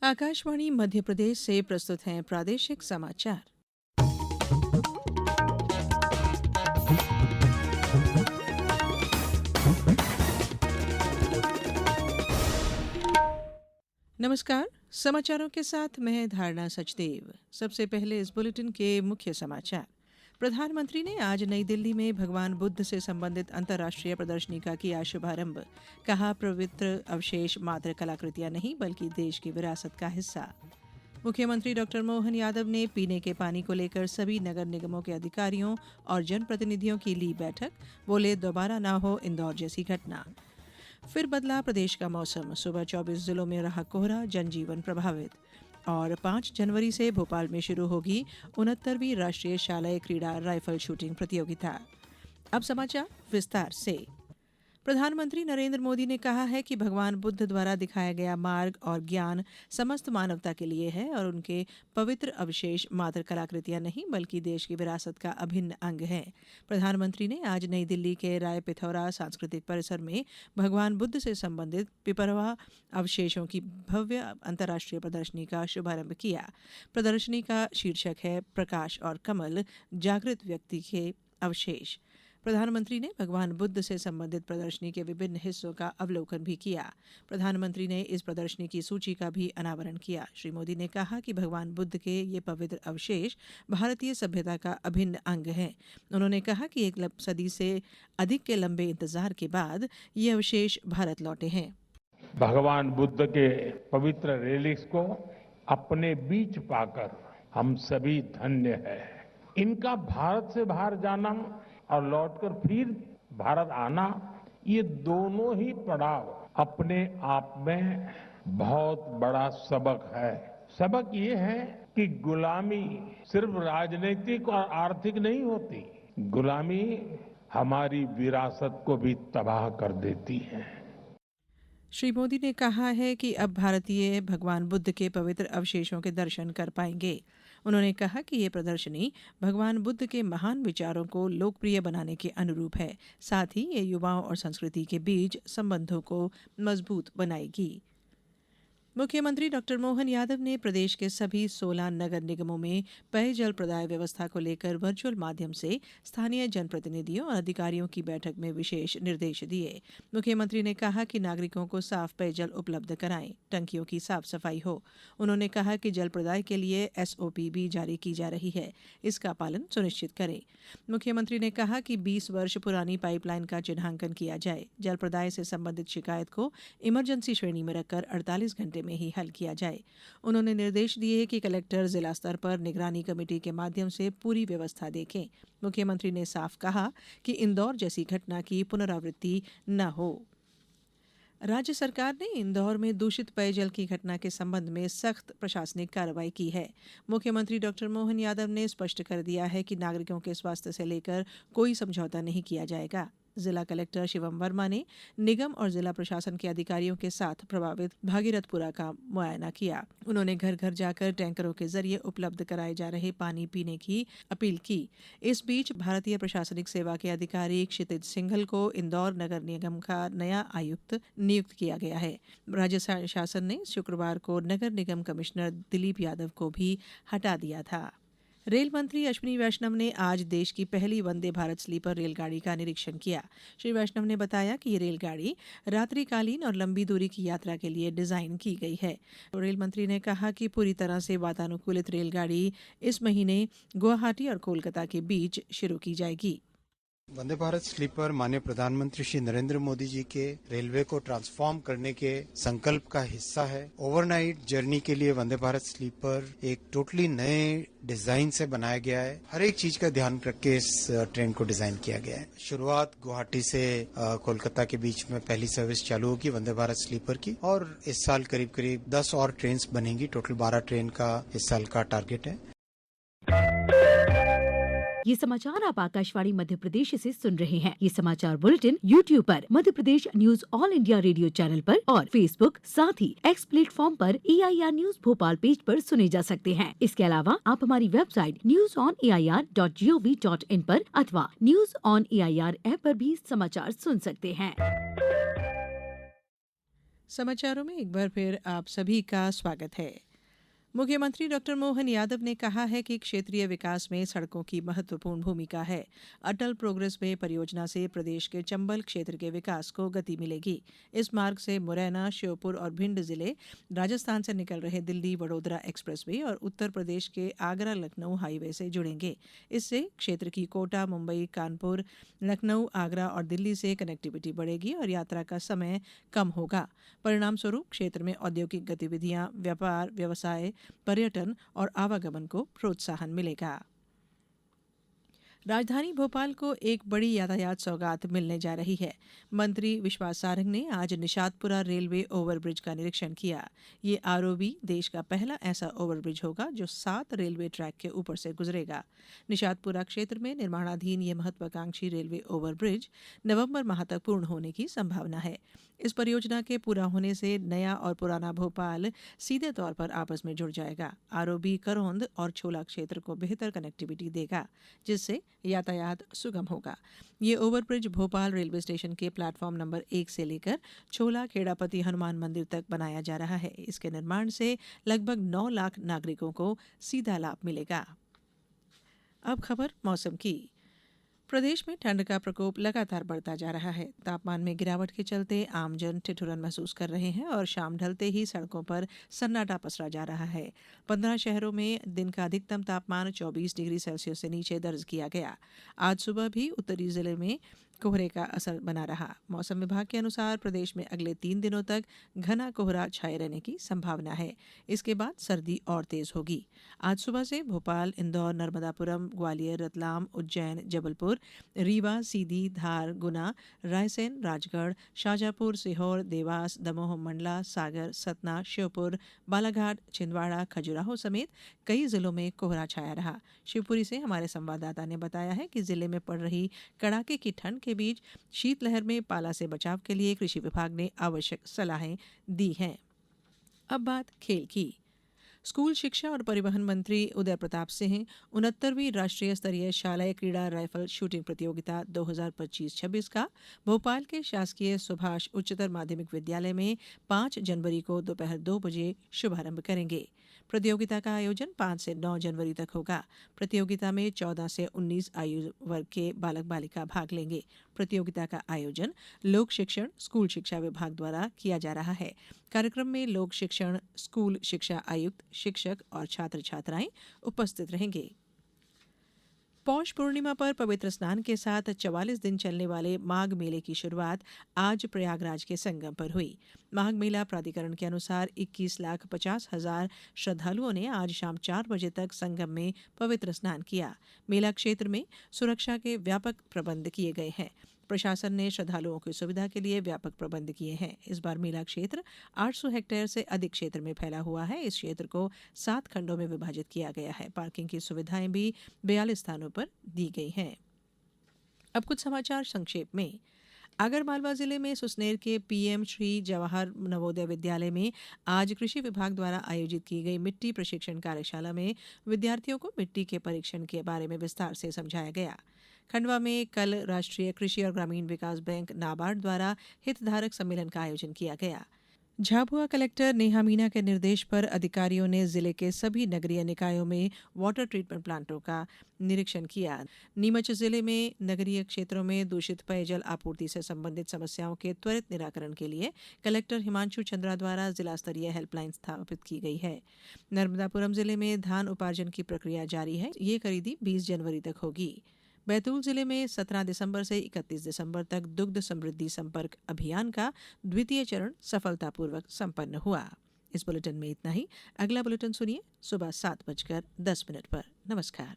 आकाशवाणी मध्य प्रदेश से प्रस्तुत हैं प्रादेशिक समाचार। नमस्कार। समाचारों के साथ मैं धारणा सचदेव। सबसे पहले इस बुलेटिन के मुख्य समाचार। प्रधानमंत्री ने आज नई दिल्ली में भगवान बुद्ध से संबंधित अंतर्राष्ट्रीय प्रदर्शनी का किया शुभारंभ। कहा, पवित्र अवशेष मात्र कलाकृतियां नहीं बल्कि देश की विरासत का हिस्सा। मुख्यमंत्री डॉक्टर मोहन यादव ने पीने के पानी को लेकर सभी नगर निगमों के अधिकारियों और जनप्रतिनिधियों की ली बैठक। बोले, दोबारा ना हो इंदौर जैसी घटना। फिर बदला प्रदेश का मौसम। सुबह 24 जिलों में रहा कोहरा, जनजीवन प्रभावित। और 5 जनवरी से भोपाल में शुरू होगी 69वीं राष्ट्रीय शालेय क्रीड़ा राइफल शूटिंग प्रतियोगिता। अब समाचार विस्तार से। प्रधानमंत्री नरेंद्र मोदी ने कहा है कि भगवान बुद्ध द्वारा दिखाया गया मार्ग और ज्ञान समस्त मानवता के लिए है और उनके पवित्र अवशेष मात्र कलाकृतियां नहीं बल्कि देश की विरासत का अभिन्न अंग है। प्रधानमंत्री ने आज नई दिल्ली के राय पिथौरा सांस्कृतिक परिसर में भगवान बुद्ध से संबंधित पिपरवा अवशेषों की भव्य अंतर्राष्ट्रीय प्रदर्शनी का शुभारंभ किया। प्रदर्शनी का शीर्षक है प्रकाश और कमल, जागृत व्यक्ति के अवशेष। प्रधानमंत्री ने भगवान बुद्ध से संबंधित प्रदर्शनी के विभिन्न हिस्सों का अवलोकन भी किया। प्रधानमंत्री ने इस प्रदर्शनी की सूची का भी अनावरण किया। श्री मोदी ने कहा कि भगवान बुद्ध के ये पवित्र अवशेष भारतीय सभ्यता का अभिन्न अंग हैं। उन्होंने कहा कि एक सदी से अधिक के लंबे इंतजार के बाद ये अवशेष भारत लौटे हैं। भगवान बुद्ध के पवित्र रेलिक्स को अपने बीच पाकर हम सभी धन्य हैं। इनका भारत से बाहर जाना और लौटकर फिर भारत आना, ये दोनों ही पड़ाव अपने आप में बहुत बड़ा सबक है। सबक ये है कि गुलामी सिर्फ राजनीतिक और आर्थिक नहीं होती, गुलामी हमारी विरासत को भी तबाह कर देती है। श्री मोदी ने कहा है कि अब भारतीय भगवान बुद्ध के पवित्र अवशेषों के दर्शन कर पाएंगे। उन्होंने कहा कि ये प्रदर्शनी भगवान बुद्ध के महान विचारों को लोकप्रिय बनाने के अनुरूप है। साथ ही ये युवाओं और संस्कृति के बीच संबंधों को मजबूत बनाएगी। मुख्यमंत्री डॉक्टर मोहन यादव ने प्रदेश के सभी 16 नगर निगमों में पेयजल प्रदाय व्यवस्था को लेकर वर्चुअल माध्यम से स्थानीय जनप्रतिनिधियों और अधिकारियों की बैठक में विशेष निर्देश दिए। मुख्यमंत्री ने कहा कि नागरिकों को साफ पेयजल उपलब्ध कराएं, टंकियों की साफ सफाई हो। उन्होंने कहा कि जल प्रदाय के लिए SOP भी जारी की जा रही है, इसका पालन सुनिश्चित करें। मुख्यमंत्री ने कहा कि 20 वर्ष पुरानी पाइपलाइन का चिन्हांकन किया जाए। जल प्रदाय से संबंधित शिकायत को इमरजेंसी श्रेणी में रखकर 48 घंटे में ही हल किया जाए। उन्होंने निर्देश दिए कि कलेक्टर जिला स्तर पर निगरानी कमेटी के माध्यम से पूरी व्यवस्था देखें। मुख्यमंत्री ने साफ कहा कि इंदौर जैसी घटना की पुनरावृत्ति न हो। राज्य सरकार ने इंदौर में दूषित पेयजल की घटना के संबंध में सख्त प्रशासनिक कार्रवाई की है। मुख्यमंत्री डॉक्टर मोहन यादव ने स्पष्ट कर दिया है कि नागरिकों के स्वास्थ्य से लेकर कोई समझौता नहीं किया जाएगा। जिला कलेक्टर शिवम वर्मा ने निगम और जिला प्रशासन के अधिकारियों के साथ प्रभावित भागीरथपुरा का मुआयना किया। उन्होंने घर घर जाकर टैंकरों के जरिए उपलब्ध कराए जा रहे पानी पीने की अपील की। इस बीच भारतीय प्रशासनिक सेवा के अधिकारी क्षितिज सिंघल को इंदौर नगर निगम का नया आयुक्त नियुक्त किया गया है। राज्य शासन ने शुक्रवार को नगर निगम कमिश्नर दिलीप यादव को भी हटा दिया था। रेल मंत्री अश्विनी वैष्णव ने आज देश की पहली वंदे भारत स्लीपर रेलगाड़ी का निरीक्षण किया। श्री वैष्णव ने बताया कि ये रेलगाड़ी रात्रिकालीन और लंबी दूरी की यात्रा के लिए डिजाइन की गई है। रेल मंत्री ने कहा कि पूरी तरह से वातानुकूलित रेलगाड़ी इस महीने गुवाहाटी और कोलकाता के बीच शुरू की जाएगी। वंदे भारत स्लीपर माननीय प्रधानमंत्री श्री नरेंद्र मोदी जी के रेलवे को ट्रांसफॉर्म करने के संकल्प का हिस्सा है। ओवरनाइट जर्नी के लिए वंदे भारत स्लीपर एक टोटली नए डिजाइन से बनाया गया है। हर एक चीज का ध्यान रख के इस ट्रेन को डिजाइन किया गया है। शुरुआत गुवाहाटी से कोलकाता के बीच में पहली सर्विस चालू होगी वंदे भारत स्लीपर की, और इस साल करीब करीब 10 और ट्रेन बनेंगी। टोटल 12 ट्रेन का इस साल का टारगेट है। ये समाचार आप आकाशवाणी मध्य प्रदेश से सुन रहे हैं। ये समाचार बुलेटिन YouTube पर Madhya Pradesh news All India Radio channel पर और फेसबुक साथ ही X प्लेटफॉर्म पर EIR न्यूज भोपाल पेज पर सुने जा सकते हैं। इसके अलावा आप हमारी वेबसाइट newsonair.gov.in पर अथवा न्यूज ऑन AIR ऐप पर भी समाचार सुन सकते हैं। समाचारों में एक बार फिर आप सभी का स्वागत है। मुख्यमंत्री डॉक्टर मोहन यादव ने कहा है कि क्षेत्रीय विकास में सड़कों की महत्वपूर्ण भूमिका है। अटल प्रोग्रेस वे परियोजना से प्रदेश के चंबल क्षेत्र के विकास को गति मिलेगी। इस मार्ग से मुरैना, श्योपुर और भिंड जिले, राजस्थान से निकल रहे दिल्ली वडोदरा एक्सप्रेसवे और उत्तर प्रदेश के आगरा लखनऊ हाईवे से जुड़ेंगे। इससे क्षेत्र की कोटा, मुंबई, कानपुर, लखनऊ, आगरा और दिल्ली से कनेक्टिविटी बढ़ेगी और यात्रा का समय कम होगा। परिणाम स्वरूप क्षेत्र में औद्योगिक गतिविधियां, व्यापार, व्यवसाय, पर्यटन और आवागमन को प्रोत्साहन मिलेगा। राजधानी भोपाल को एक बड़ी यातायात सौगात मिलने जा रही है। मंत्री विश्वास सारंग ने आज निशातपुरा रेलवे ओवरब्रिज का निरीक्षण किया। ये आरओबी देश का पहला ऐसा ओवरब्रिज होगा जो 7 रेलवे ट्रैक के ऊपर से गुजरेगा। निशातपुरा क्षेत्र में निर्माणाधीन ये महत्वाकांक्षी रेलवे ओवरब्रिज नवंबर माह तक पूर्ण होने की संभावना है। इस परियोजना के पूरा होने से नया और पुराना भोपाल सीधे तौर पर आपस में जुड़ जाएगा। आरओबी करौंद और छोला क्षेत्र को बेहतर कनेक्टिविटी देगा, जिससे यातायात सुगम होगा। ये ओवरब्रिज भोपाल रेलवे स्टेशन के प्लेटफॉर्म नंबर 1 से लेकर छोला खेड़ापति हनुमान मंदिर तक बनाया जा रहा है। इसके निर्माण से लगभग 9 लाख नागरिकों को सीधा लाभ मिलेगा। अब खबर मौसम की। प्रदेश में ठंड का प्रकोप लगातार बढ़ता जा रहा है। तापमान में गिरावट के चलते आमजन ठिठुरन महसूस कर रहे हैं और शाम ढलते ही सड़कों पर सन्नाटा पसरा जा रहा है। 15 शहरों में दिन का अधिकतम तापमान 24 डिग्री सेल्सियस से नीचे दर्ज किया गया। आज सुबह भी उत्तरी जिले में कोहरे का असर बना रहा। मौसम विभाग के अनुसार प्रदेश में अगले 3 दिनों तक घना कोहरा छाए रहने की संभावना है। इसके बाद सर्दी और तेज होगी। आज सुबह से भोपाल, इंदौर, नर्मदापुरम, ग्वालियर, रतलाम, उज्जैन, जबलपुर, रीवा, सीधी, धार, गुना, रायसेन, राजगढ़, शाजापुर, सीहोर, देवास, दमोह, मंडला, सागर, सतना, श्योपुर, बालाघाट, छिंदवाड़ा, खजुराहो समेत कई जिलों में कोहरा छाया रहा। शिवपुरी से हमारे संवाददाता ने बताया है कि जिले में पड़ रही कड़ाके की ठंड के बीच शीतलहर में पाला से बचाव के लिए कृषि विभाग ने आवश्यक सलाहें दी हैं। अब बात खेल की। स्कूल शिक्षा और परिवहन मंत्री उदय प्रताप सिंह 69वीं राष्ट्रीय स्तरीय शालेय क्रीड़ा राइफल शूटिंग प्रतियोगिता 2025-26 का भोपाल के शासकीय सुभाष उच्चतर माध्यमिक विद्यालय में 5 जनवरी को दोपहर 2 बजे शुभारंभ करेंगे। प्रतियोगिता का आयोजन 5 से 9 जनवरी तक होगा। प्रतियोगिता में 14 से 19 आयु वर्ग के बालक बालिका भाग लेंगे। प्रतियोगिता का आयोजन लोक शिक्षण स्कूल शिक्षा विभाग द्वारा किया जा रहा है। कार्यक्रम में लोक शिक्षण स्कूल शिक्षा आयुक्त, शिक्षक और छात्र छात्राएं उपस्थित रहेंगे। पौष पूर्णिमा पर पवित्र स्नान के साथ 44 दिन चलने वाले माघ मेले की शुरुआत आज प्रयागराज के संगम पर हुई। माघ मेला प्राधिकरण के अनुसार 21,50,000 श्रद्धालुओं ने आज शाम 4 बजे तक संगम में पवित्र स्नान किया। मेला क्षेत्र में सुरक्षा के व्यापक प्रबंध किए गए हैं। प्रशासन ने श्रद्धालुओं की सुविधा के लिए व्यापक प्रबंध किए हैं। इस बार मेला क्षेत्र 800 हेक्टेयर से अधिक क्षेत्र में फैला हुआ है। इस क्षेत्र को 7 खंडों में विभाजित किया गया है। पार्किंग की सुविधाएं भी 42 स्थानों पर दी गई हैं। अब कुछ समाचार संक्षेप में। आगरमालवा जिले में सुसनेर के पीएम श्री जवाहर नवोदय विद्यालय में आज कृषि विभाग द्वारा आयोजित की गई मिट्टी प्रशिक्षण कार्यशाला में विद्यार्थियों को मिट्टी के परीक्षण के बारे में विस्तार से समझाया गया। खंडवा में कल राष्ट्रीय कृषि और ग्रामीण विकास बैंक नाबार्ड द्वारा हितधारक सम्मेलन का आयोजन किया गया। झाबुआ कलेक्टर नेहा मीना के निर्देश पर अधिकारियों ने जिले के सभी नगरीय निकायों में वाटर ट्रीटमेंट प्लांटों का निरीक्षण किया। नीमच जिले में नगरीय क्षेत्रों में दूषित पेयजल आपूर्ति से संबंधित समस्याओं के त्वरित निराकरण के लिए कलेक्टर हिमांशु चंद्रा द्वारा जिला स्तरीय हेल्पलाइन स्थापित की गई है। नर्मदापुरम जिले में धान उपार्जन की प्रक्रिया जारी है। ये खरीदी 20 जनवरी तक होगी। बैतूल जिले में 17 दिसंबर से 31 दिसंबर तक दुग्ध समृद्धि संपर्क अभियान का द्वितीय चरण सफलतापूर्वक संपन्न हुआ। इस बुलेटिन में इतना ही। अगला बुलेटिन सुनिए सुबह 7:10 पर। नमस्कार।